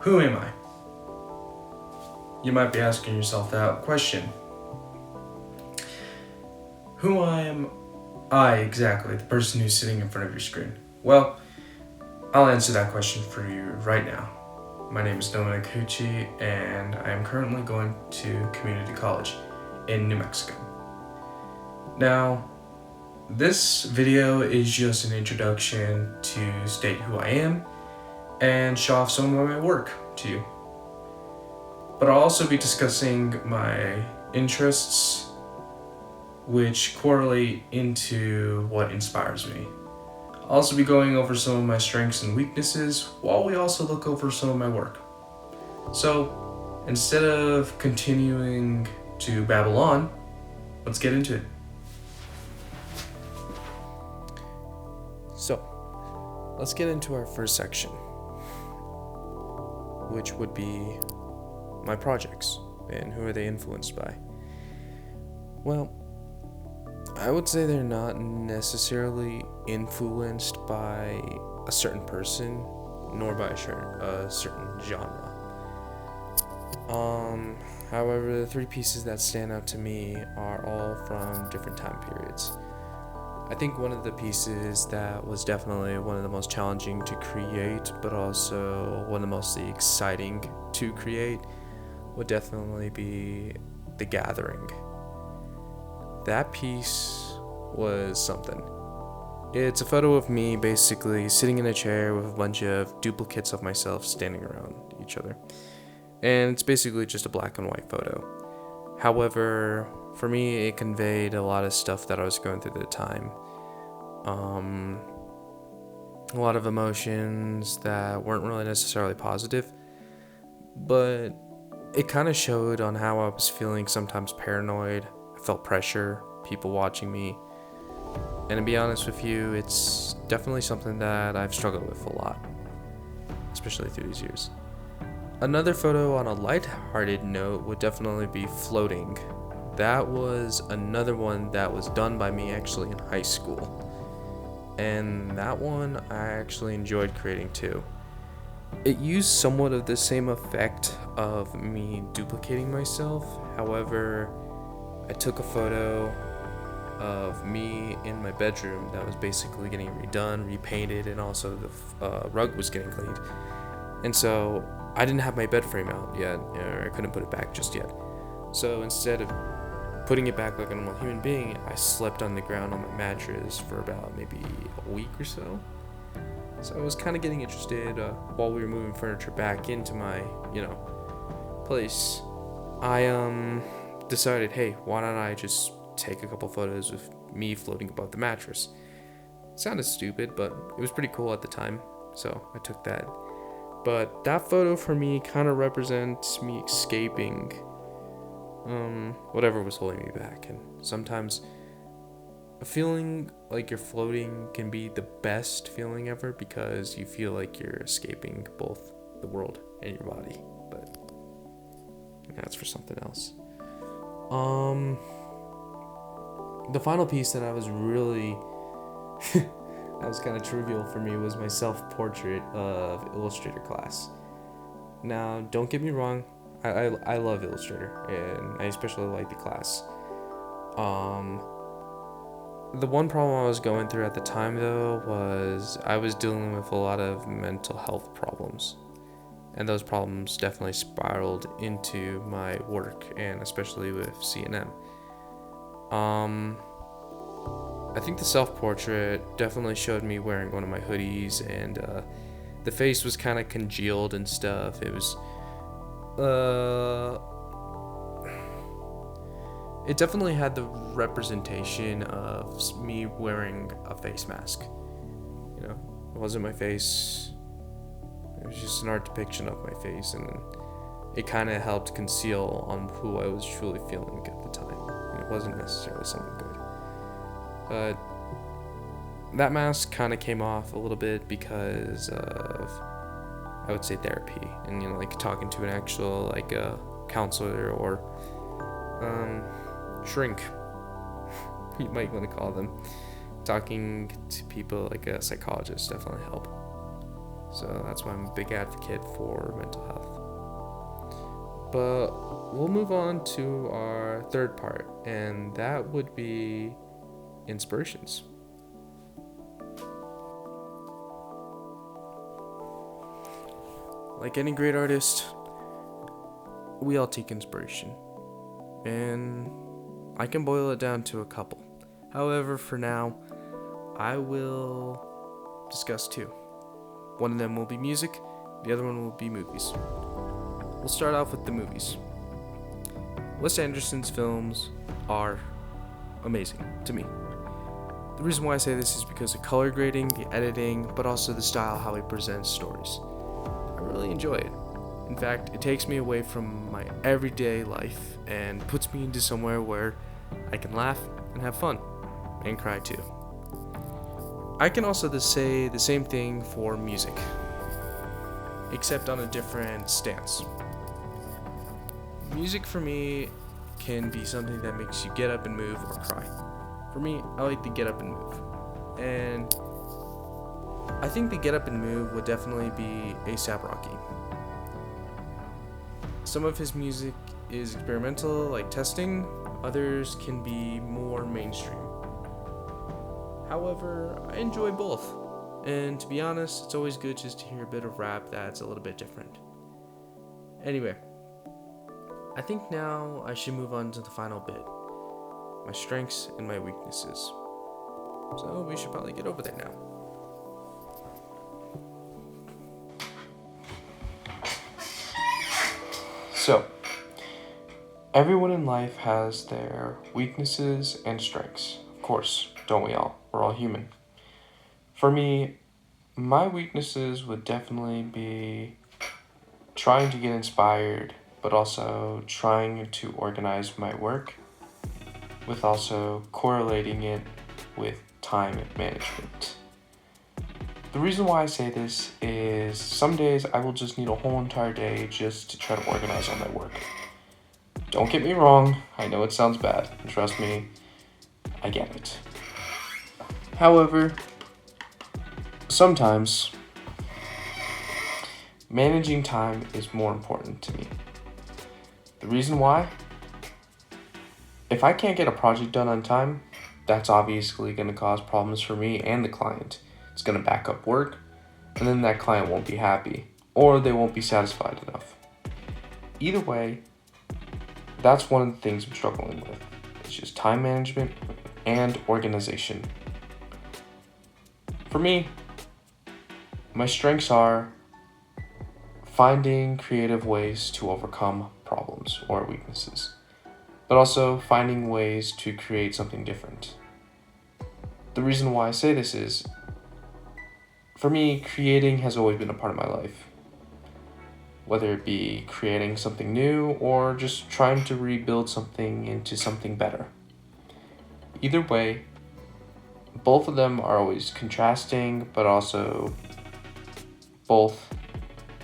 Who am I? You might be asking yourself that question. Who am I exactly, the person who's sitting in front of your screen? Well, I'll answer that question for you right now. My name is Dominic Hucci, and I am currently going to community college in New Mexico. Now, this video is just an introduction to state who I am and show off some of my work to you. But I'll also be discussing my interests, which correlate into what inspires me. I'll also be going over some of my strengths and weaknesses while we also look over some of my work. So, instead of continuing to babble on, let's get into it. So, let's get into our first section, which would be my projects and who are they influenced by. Well, I would say they're not necessarily influenced by a certain person nor by a certain genre. However, the three pieces that stand out to me are all from different time periods. I think one of the pieces that was definitely one of the most challenging to create, but also one of the most exciting to create, would definitely be The Gathering. That piece was something. It's a photo of me basically sitting in a chair with a bunch of duplicates of myself standing around each other. And it's basically just a black and white photo. However, for me, it conveyed a lot of stuff that I was going through at the time. A lot of emotions that weren't really necessarily positive, but it kind of showed on how I was feeling, sometimes paranoid. I felt pressure, people watching me. And to be honest with you, it's definitely something that I've struggled with a lot, especially through these years. Another photo on a lighthearted note would definitely be Floating. That was another one that was done by me actually in high school. And that one I actually enjoyed creating too. It used somewhat of the same effect of me duplicating myself. However, I took a photo of me in my bedroom that was basically getting redone, repainted, and also the rug was getting cleaned. And so I didn't have my bed frame out yet, or I couldn't put it back just yet. So instead of putting it back like a normal human being, I slept on the ground on my mattress for about maybe a week or so. So I was kind of getting interested while we were moving furniture back into my, place. I decided, hey, why don't I just take a couple photos of me floating above the mattress? It sounded stupid, but it was pretty cool at the time, so I took that. But that photo for me kind of represents me escaping whatever was holding me back. And sometimes a feeling like you're floating can be the best feeling ever because you feel like you're escaping both the world and your body. But that's for something else. The final piece that I was really that was kind of trivial for me was my self-portrait of Illustrator class. Now, don't get me wrong, I love Illustrator, and I especially like the class. The one problem I was going through at the time, though, was I was dealing with a lot of mental health problems. And those problems definitely spiraled into my work, and especially with CNM. I think the self-portrait definitely showed me wearing one of my hoodies, and the face was kind of congealed and stuff. It was, it definitely had the representation of me wearing a face mask. It wasn't my face. It was just an art depiction of my face, and it kind of helped conceal on who I was truly feeling at the time. And it wasn't necessarily something good. But that mask kind of came off a little bit because of, I would say, therapy, and talking to an actual counselor or shrink, you might want to call them. Talking to people like a psychologist definitely helped. So that's why I'm a big advocate for mental health. But we'll move on to our third part, and that would be inspirations. Like any great artist, we all take inspiration, and I can boil it down to a couple. However, for now, I will discuss two. One of them will be music, the other one will be movies. We'll start off with the movies. Wes Anderson's films are amazing to me. The reason why I say this is because of color grading, the editing, but also the style how he presents stories. I really enjoy it. In fact, it takes me away from my everyday life and puts me into somewhere where I can laugh and have fun and cry too. I can also say the same thing for music, except on a different stance. Music for me can be something that makes you get up and move or cry. For me, I like the get up and move. And I think the get up and move would definitely be A$AP Rocky. Some of his music is experimental, like Testing. Others can be more mainstream. However, I enjoy both. And to be honest, it's always good just to hear a bit of rap that's a little bit different. Anyway, I think now I should move on to the final bit. My strengths and my weaknesses. So we should probably get over there now. So, everyone in life has their weaknesses and strengths. Of course, don't we all? We're all human. For me, my weaknesses would definitely be trying to get inspired, but also trying to organize my work, with also correlating it with time management. The reason why I say this is some days I will just need a whole entire day just to try to organize all my work. Don't get me wrong, I know it sounds bad, and trust me, I get it. However, sometimes managing time is more important to me. The reason why? If I can't get a project done on time, that's obviously going to cause problems for me and the client. It's going to back up work, and then that client won't be happy, or they won't be satisfied enough. Either way, that's one of the things I'm struggling with. It's just time management and organization. For me, my strengths are finding creative ways to overcome problems or weaknesses, but also finding ways to create something different. The reason why I say this is, for me, creating has always been a part of my life. Whether it be creating something new or just trying to rebuild something into something better. Either way, both of them are always contrasting, but also both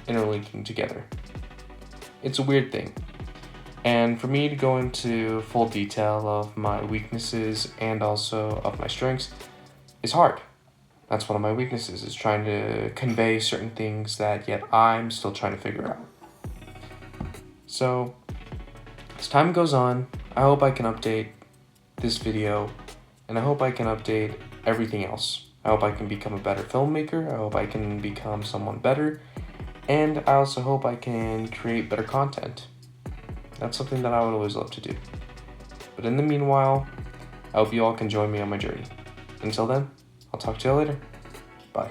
interlinking together. It's a weird thing. And for me to go into full detail of my weaknesses and also of my strengths is hard. That's one of my weaknesses, is trying to convey certain things that yet I'm still trying to figure out. So, as time goes on, I hope I can update this video, and I hope I can update everything else. I hope I can become a better filmmaker, I hope I can become someone better, and I also hope I can create better content. That's something that I would always love to do. But in the meanwhile, I hope you all can join me on my journey. Until then, I'll talk to you all later. Bye.